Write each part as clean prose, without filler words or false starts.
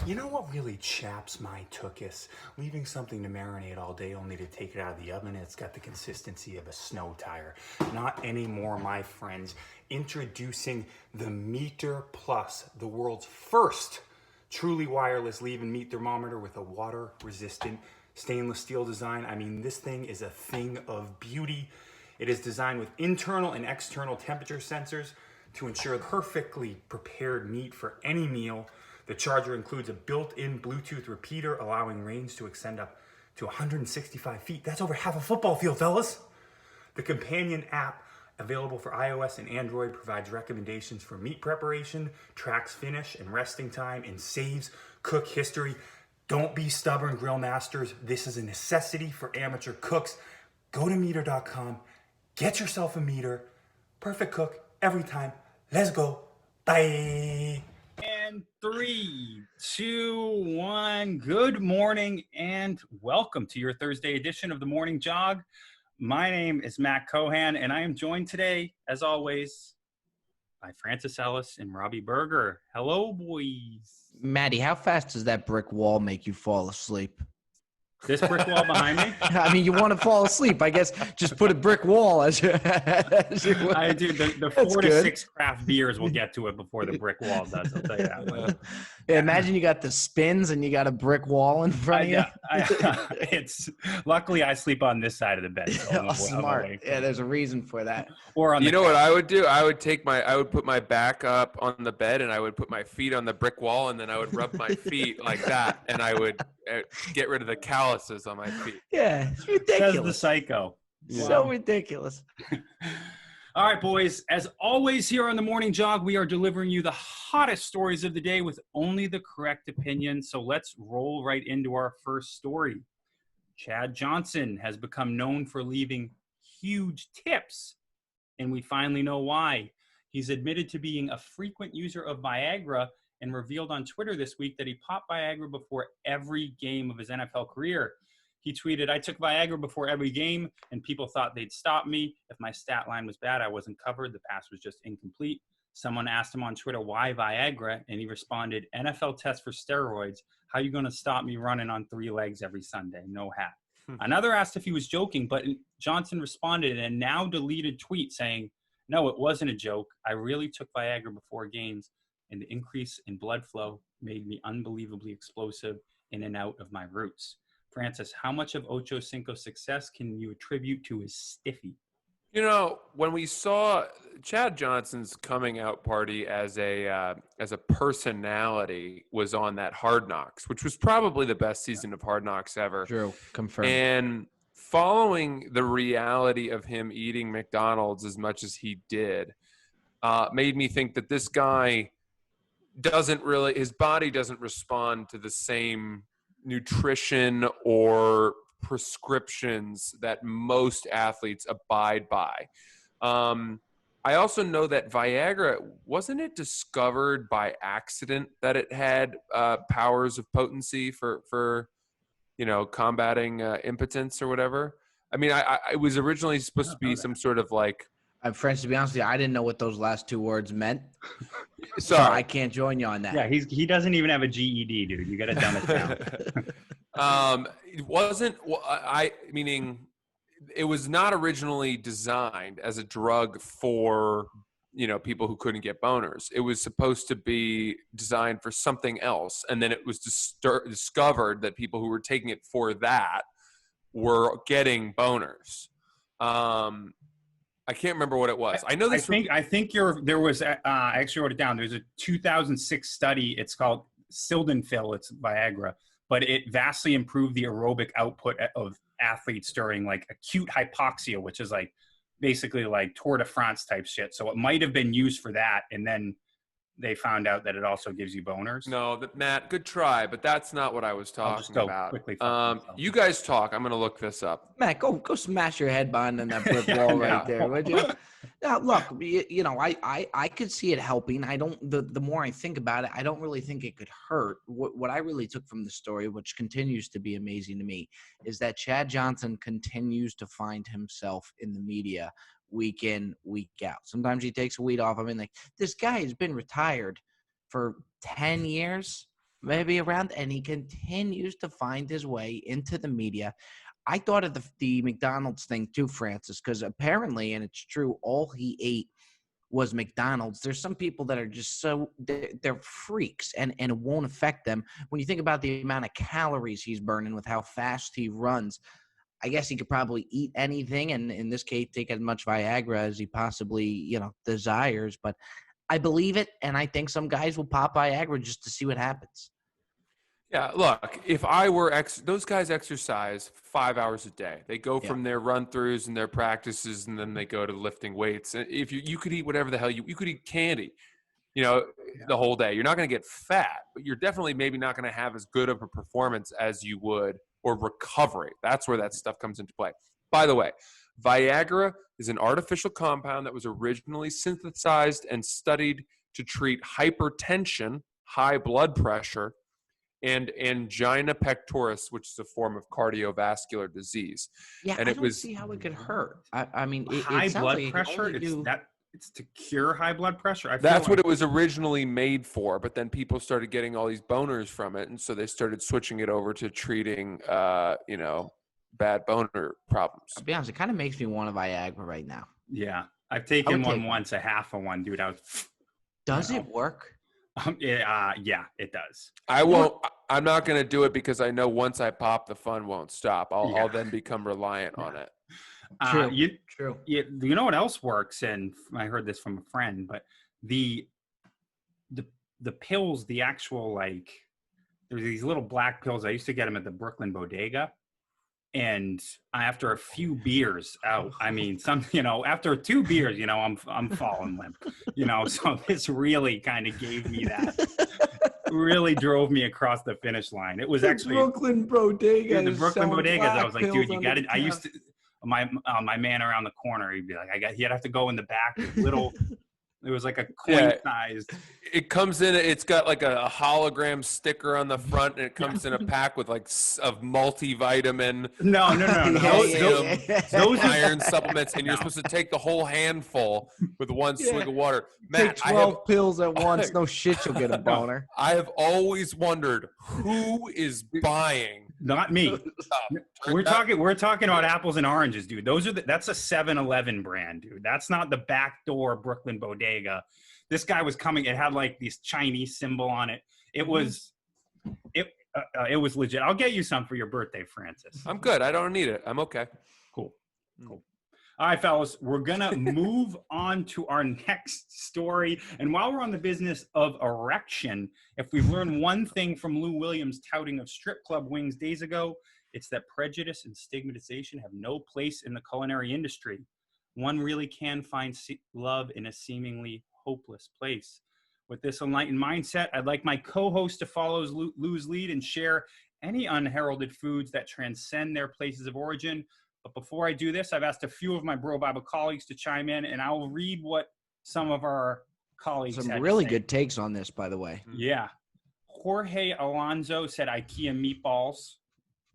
You know what really chaps my tuchus? Leaving something to marinate all day only to take it out of the oven and it's got the consistency of a snow tire. Not anymore, my friends. Introducing the Meter Plus, the world's first truly wireless leave and meat thermometer with a water-resistant stainless steel design. I mean, this thing is a thing of beauty. It is designed with internal and external temperature sensors to ensure perfectly prepared meat for any meal. The charger includes a built-in Bluetooth repeater, allowing range to extend up to 165 feet. That's over half a football field, fellas. The companion app, available for iOS and Android, provides recommendations for meat preparation, tracks finish and resting time, and saves cook history. Don't be stubborn, grill masters. This is a necessity for amateur cooks. Go to meter.com, get yourself a meter. Perfect cook every time. Let's go. Bye. And 3, 2, 1. Good morning and welcome to your Thursday edition of the Morning Jog. My name is Matt Cohan, and I am joined today, as always, by Francis Ellis and Robbie Berger. Hello, boys. Maddie, how fast does that brick wall make you fall asleep? This brick wall behind me? I mean, you want to fall asleep. I guess just put a brick wall as your I do. The 4 to 6 craft beers will get to it before the brick wall does. I'll tell you that one. Yeah, imagine you got the spins and you got a brick wall in front of you. It's luckily I sleep on this side of the bed. So smart. Yeah, there's a reason for that. Or on you know what I would do? I would put my back up on the bed and I would put my feet on the brick wall and then I would rub my feet like that and I would get rid of the calluses on my feet. Yeah, it's ridiculous. Says the psycho. So ridiculous. All right, boys. As always here on the Morning Jog, we are delivering you the hottest stories of the day with only the correct opinion. So let's roll right into our first story. Chad Johnson has become known for leaving huge tips, and we finally know why. He's admitted to being a frequent user of Viagra and revealed on Twitter this week that he popped Viagra before every game of his NFL career. He tweeted, "I took Viagra before every game, and people thought they'd stop me. If my stat line was bad, I wasn't covered. The pass was just incomplete." Someone asked him on Twitter, "Why Viagra?" And he responded, "NFL test for steroids. How you going to stop me running on 3 legs every Sunday? No hat." Another asked if he was joking, but Johnson responded in a now deleted tweet saying, "No, it wasn't a joke. I really took Viagra before games, and the increase in blood flow made me unbelievably explosive in and out of my routes." Francis, how much of Ocho Cinco's success can you attribute to his stiffy? You know, when we saw Chad Johnson's coming out party as a personality was on that Hard Knocks, which was probably the best season of Hard Knocks ever. True, confirmed. And following the reality of him eating McDonald's as much as he did, made me think that this guy his body doesn't respond to the same nutrition or prescriptions that most athletes abide by. I also know that Viagra, wasn't it discovered by accident that it had powers of potency for combating impotence or whatever? I mean, it was originally supposed to be some sort of like. Friends, to be honest with you, I didn't know what those last 2 words meant. So I can't join you on that. Yeah, he doesn't even have a GED, dude. You got to dumb it down. It wasn't. Meaning, it was not originally designed as a drug for people who couldn't get boners. It was supposed to be designed for something else, and then it was discovered that people who were taking it for that were getting boners. I can't remember what it was. I know this. I think there was. I actually wrote it down. There's a 2006 study. It's called Sildenafil. It's Viagra, but it vastly improved the aerobic output of athletes during like acute hypoxia, which is like basically like Tour de France type shit. So it might have been used for that, and then they found out that it also gives you boners. No, Matt, good try, but that's not what I was talking about. Quickly you guys talk. I'm going to look this up. Matt, go smash your head behind that brick wall right there, would you? Now, look, I could see it helping. I don't. The more I think about it, I don't really think it could hurt. What I really took from the story, which continues to be amazing to me, is that Chad Johnson continues to find himself in the media week in, week out. Sometimes he takes a week off. I mean, like, this guy has been retired for 10 years. maybe around, and he continues to find his way into the media. I thought of the McDonald's thing too, Francis, because apparently, and it's true, all he ate was McDonald's. There's some people that are just they're freaks, and it won't affect them. When you think about the amount of calories he's burning with how fast he runs, I guess he could probably eat anything, and in this case, take as much Viagra as he possibly, desires. But I believe it, and I think some guys will pop Viagra just to see what happens. Yeah, look, if I were those guys exercise 5 hours a day. They go from their run-throughs and their practices, and then they go to lifting weights. And if you could eat whatever the hell you could eat candy, the whole day. You're not going to get fat, but you're definitely maybe not going to have as good of a performance as you would, or recovery. That's where that stuff comes into play. By the way, Viagra is an artificial compound that was originally synthesized and studied to treat hypertension, high blood pressure, and angina pectoris, which is a form of cardiovascular disease. Yeah, and I don't see how it could hurt. I mean, high it sounds blood like pressure. It's to cure high blood pressure. That's what it was originally made for, but then people started getting all these boners from it, and so they started switching it over to treating, bad boner problems. I'll be honest, it kind of makes me want a Viagra right now. Yeah, I've taken one once, a half of one, dude. Does it work? Yeah, it does. I'm not going to do it because I know once I pop, the fun won't stop. I'll then become reliant on it. True. You know what else works? And I heard this from a friend, but the pills, the actual, there's these little black pills. I used to get them at the Brooklyn Bodega. And after a few beers after 2 beers, I'm falling limp, so this really kind of gave me that, really drove me across the finish line. It was actually Brooklyn Bodega. The Brooklyn Bodegas. I was like, dude, you got it. I used to, my man around the corner, he'd be like, he'd have to go in the back, it was like a coin-sized. It comes in. It's got like a hologram sticker on the front, and it comes in a pack with of multivitamin. No. Those iron supplements, and you're supposed to take the whole handful with one swig of water. Matt, take 12 pills at once. No shit, you'll get a boner. I have always wondered who is buying. Not me. We're talking about apples and oranges, dude. That's a 7-Eleven brand, dude. That's not the backdoor Brooklyn Bodega. This guy was coming. It had like this Chinese symbol on it. It was legit. I'll get you some for your birthday, Francis. I'm good. I don't need it. I'm okay. Cool. All right, fellas, we're going to move on to our next story. And while we're on the business of erection, if we've learned one thing from Lou Williams' touting of strip club wings days ago, it's that prejudice and stigmatization have no place in the culinary industry. One really can find love in a seemingly hopeless place. With this enlightened mindset, I'd like my co-host to follow Lou's lead and share any unheralded foods that transcend their places of origin. But before I do this, I've asked a few of my BroBible colleagues to chime in, and I'll read what some of our colleagues had really good takes on this, by the way. Yeah. Jorge Alonso said IKEA meatballs,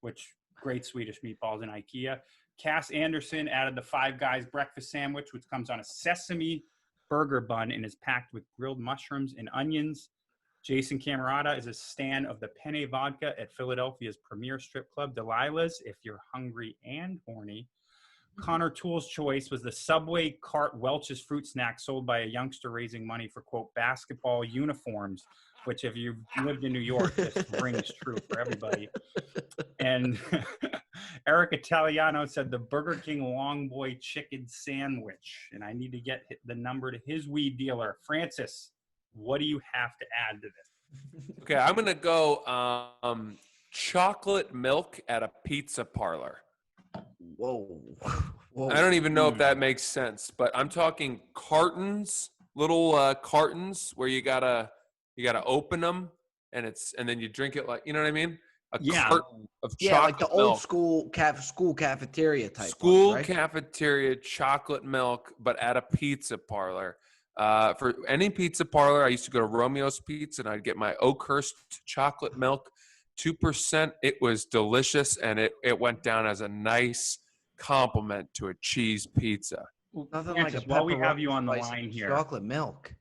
which great Swedish meatballs in IKEA. Cass Anderson added the Five Guys breakfast sandwich, which comes on a sesame burger bun and is packed with grilled mushrooms and onions. Jason Camerata is a stan of the Penne vodka at Philadelphia's premier strip club, Delilah's, if you're hungry and horny. Connor Toole's choice was the Subway cart Welch's fruit snack sold by a youngster raising money for, quote, basketball uniforms, which if you've lived in New York, this rings true for everybody. And Eric Italiano said the Burger King Long Boy chicken sandwich. And I need to get the number to his weed dealer. Francis, what do you have to add to this? Okay, I'm going to go chocolate milk at a pizza parlor. Whoa. I don't even know if that makes sense, but I'm talking cartons, little cartons where you gotta open them and then you drink it, like, you know what I mean? A carton of chocolate like the old milk. school cafeteria type. School ones, right? cafeteria chocolate milk, but at a pizza parlor. For any pizza parlor, I used to go to Romeo's Pizza and I'd get my Oakhurst chocolate milk, 2%. It was delicious, and it went down as a nice compliment to a cheese pizza. Nothing Francis, like a while we have you pepperoni on the spice line and here. chocolate milk.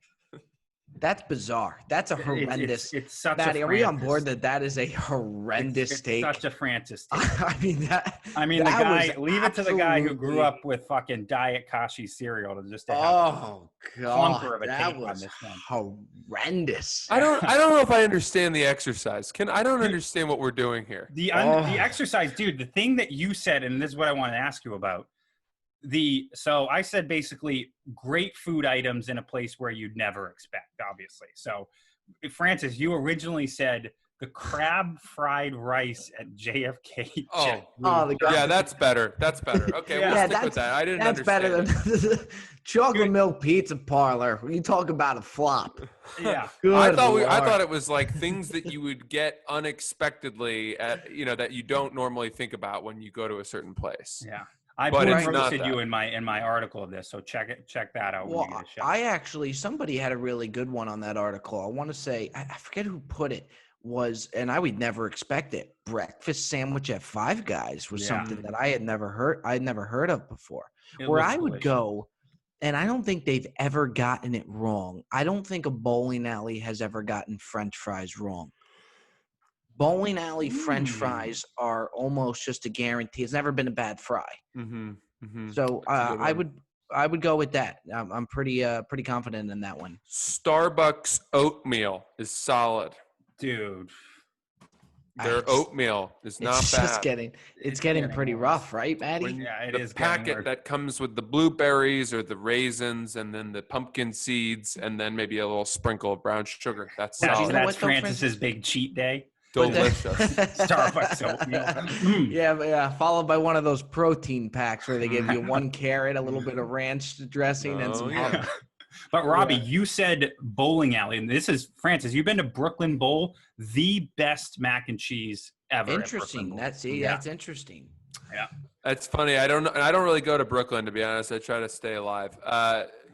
That's bizarre. That's a horrendous. It's such Maddie, a are we on Francis. board that is a horrendous It's take? such a Francis take. I mean that. I mean, the that guy. was Leave it to the guy who grew absolutely- up with fucking Diet Kashi cereal to have Oh clunker God, of a that take on was this one. horrendous. I don't know if I understand the exercise. I don't understand what we're doing here. The Oh. exercise, dude. The thing that you said, and this is what I want to ask you about. So I said basically great food items in a place where you'd never expect, obviously. So, Francis, you originally said the crab fried rice at JFK. Oh, The that's better. That's better. Okay, Yeah, we'll stick with that. I didn't That's understand. better than the chocolate milk pizza parlor. When you talk about a flop. Yeah. I Good thought Lord. it was like things that you would get unexpectedly at, that you don't normally think about when you go to a certain place. Yeah. I But it's roasted not you that. in my article of this, so check that out when you Well, get a shot. I actually, somebody had a really good one on that article. I want to say, I forget who put it, and I would never expect it. Breakfast sandwich at Five Guys was Yeah. something that I had never heard of before. It Where looks I would delicious. go, and I don't think they've ever gotten it wrong. I don't think a bowling alley has ever gotten French fries wrong. Bowling alley French fries are almost just a guarantee. It's never been a bad fry. Mm-hmm. Mm-hmm. So That's a good I would go with that. I'm pretty confident in that one. Starbucks oatmeal is solid. Dude. Their It's- oatmeal is not It's bad. just getting pretty worse. rough, right, Maddie? Yeah, it the is getting packet worse. that comes with the blueberries or the raisins and then the pumpkin seeds and then maybe a little sprinkle of brown sugar. That's Well, That's, you know solid. what, that's though, Francis's Francis? big cheat day. Delicious. Starbucks oatmeal. Mm. Yeah, followed by one of those protein packs where they give you 1 carrot, a little bit of ranch dressing, and Oh, some yeah. hummus. But Robbie, Yeah. you said bowling alley, and this is Francis. You've been to Brooklyn Bowl, the best mac and cheese ever. at Brooklyn Interesting. Bowl. That's interesting. That's funny. I don't really go to Brooklyn, to be honest. I try to stay alive.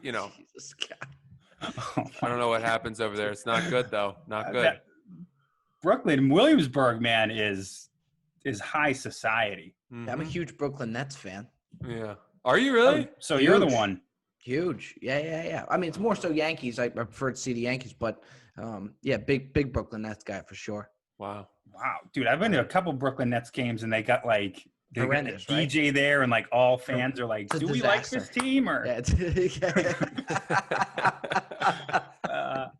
Jesus God. I don't know what happens over there. It's not good though. Not good. Brooklyn, Williamsburg, man, is high society. I'm a Mhm. huge Brooklyn Nets fan. Yeah. Are you really? So you're the Huge. one. Huge. Yeah. I mean, it's more so Yankees. I prefer to see the Yankees, but yeah, big Brooklyn Nets guy for sure. Wow. Wow, dude, I've been to a couple Brooklyn Nets games, and they got a Horrendous, right? DJ there, and like all fans are like, It's a "Do we like this disaster. team?" Or Yeah,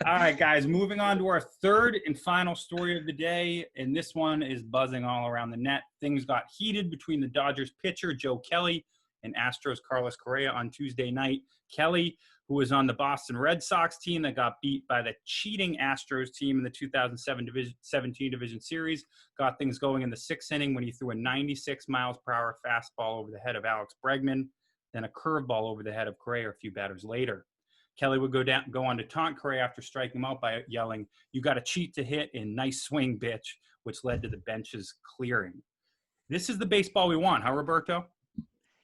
all right, guys, moving on to our third and final story of the day, and this one is buzzing all around the net. Things got heated between the Dodgers pitcher Joe Kelly and Astros Carlos Correa on Tuesday night. Kelly, who was on the Boston Red Sox team that got beat by the cheating Astros team in the 2017 Division Series, got things going in the 6th inning when he threw a 96 miles per hour fastball over the head of Alex Bregman, then a curveball over the head of Correa a few batters later. Kelly would go on to taunt Correa after striking him out by yelling, "You got to cheat to hit," and "nice swing, bitch," which led to the bench's clearing. This is the baseball we want, huh, Roberto?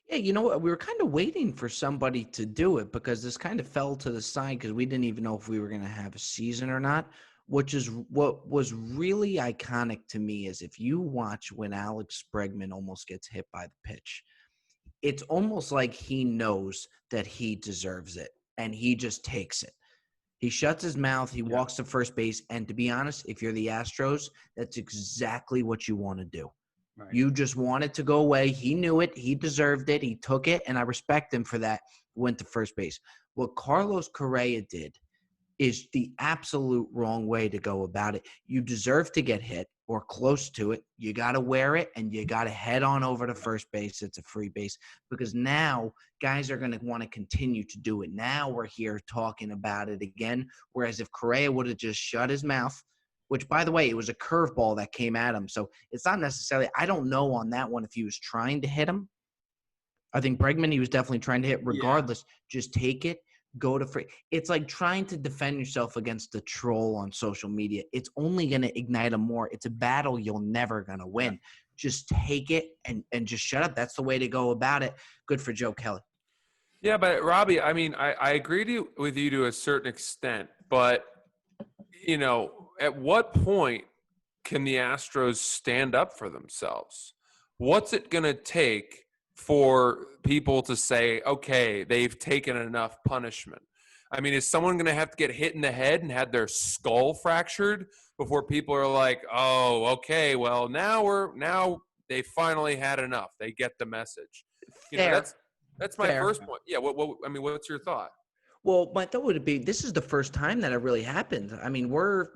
Yeah, you know what? We were kind of waiting for somebody to do it because this kind of fell to the side because we didn't even know if we were going to have a season or not, which is what was really iconic to me is if you watch when Alex Bregman almost gets hit by the pitch, it's almost like he knows that he deserves it and he just takes it. He shuts his mouth, he walks to first base, and to be honest, if you're the Astros, that's exactly what you want to do. Right. You just want it to go away. He knew it. He deserved it. He took it, and I respect him for that. Went to first base. What Carlos Correa did is the absolute wrong way to go about it. You deserve to get hit or close to it. You got to wear it, and you got to head on over to first base. It's a free base because now guys are going to want to continue to do it. Now we're here talking about it again, whereas if Correa would have just shut his mouth, which, by the way, it was a curveball that came at him. So it's not necessarily – I don't know on that one if he was trying to hit him. I think Bregman, he was definitely trying to hit. Regardless, just take it, go to free. It's like trying to defend yourself against the troll on social media. It's only going to ignite him more. It's a battle you're never going to win. Just take it and just shut up. That's the way to go about it. Good for Joe Kelly. Yeah, but Robbie, I mean, I agree with you to a certain extent, but at what point can the Astros stand up for themselves? What's it going to take for people to say, okay, they've taken enough punishment? I mean, is someone going to have to get hit in the head and have their skull fractured before people are like, oh, okay, well, now they finally had enough. They get the message. Fair. That's my Fair. first point. Yeah. What's your thought? Well, my thought would be this is the first time that it really happened. I mean, we're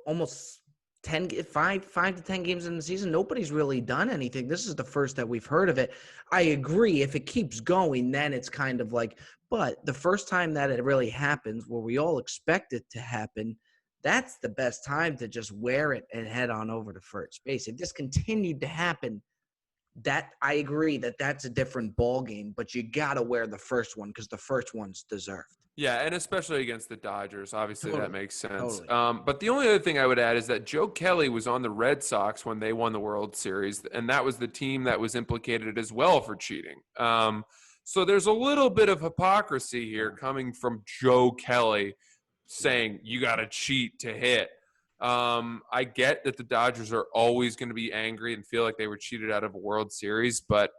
almost 5 to 10 games in the season. Nobody's really done anything. This is the first that we've heard of it. I agree. If it keeps going, then it's kind of like, but the first time that it really happens where we all expect it to happen, that's the best time to just wear it and head on over to first base. If this continued to happen, that I agree that's a different ball game, but you got to wear the first one because the first one's deserved. Yeah, and especially against the Dodgers. Obviously, Totally. that makes sense. Totally. But the only other thing I would add is that Joe Kelly was on the Red Sox when they won the World Series, and that was the team that was implicated as well for cheating. So there's a little bit of hypocrisy here coming from Joe Kelly saying you got to cheat to hit. I get that the Dodgers are always going to be angry and feel like they were cheated out of a World Series, but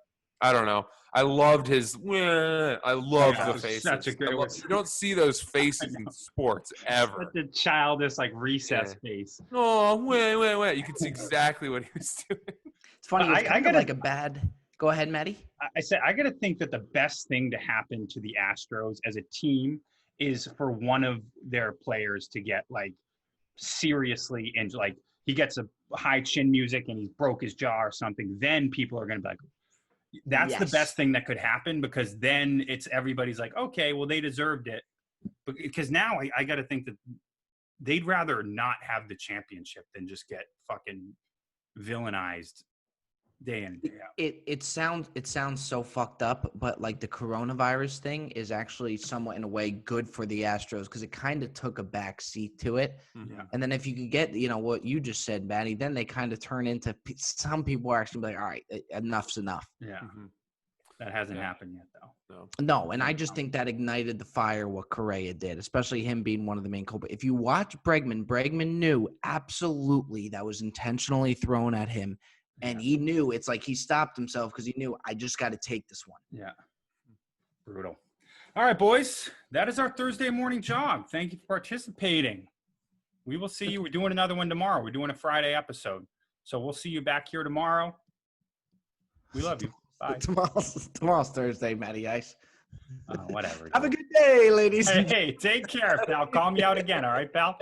I don't know. I loved his. I love the faces. Such a great one. You don't see those faces in sports ever. Such a childish, like recess face. Oh, wait! You can see exactly what he was doing. It's funny. It's I kind of gotta- like a bad. Go ahead, Maddie. I said I got to think that the best thing to happen to the Astros as a team is for one of their players to get like seriously injured, like he gets a high chin music and he broke his jaw or something. Then people are going to be like, that's the Yes. best thing that could happen, because then it's everybody's like, okay, well, they deserved it. Because now I got to think that they'd rather not have the championship than just get fucking villainized day in and day out. It sounds so fucked up, but like the coronavirus thing is actually somewhat in a way good for the Astros because it kind of took a back seat to it. Yeah. And then if you could get, what you just said, Maddie, then they kind of turn into some people are actually like, all right, enough's enough. Yeah. Mhm. That hasn't Yeah. happened yet, though. No, and I just think that ignited the fire what Correa did, especially him being one of the main culprits. If you watch Bregman knew absolutely that was intentionally thrown at him. And he knew, it's like he stopped himself because he knew, I just got to take this one. Yeah. Brutal. All right, boys. That is our Thursday morning jog. Thank you for participating. We will see you. We're doing another one tomorrow. We're doing a Friday episode. So we'll see you back here tomorrow. We love you. Bye. Tomorrow's Thursday, Matty Ice. Whatever. Have a good day, ladies. Hey, take care, pal. Call me out again. All right, pal?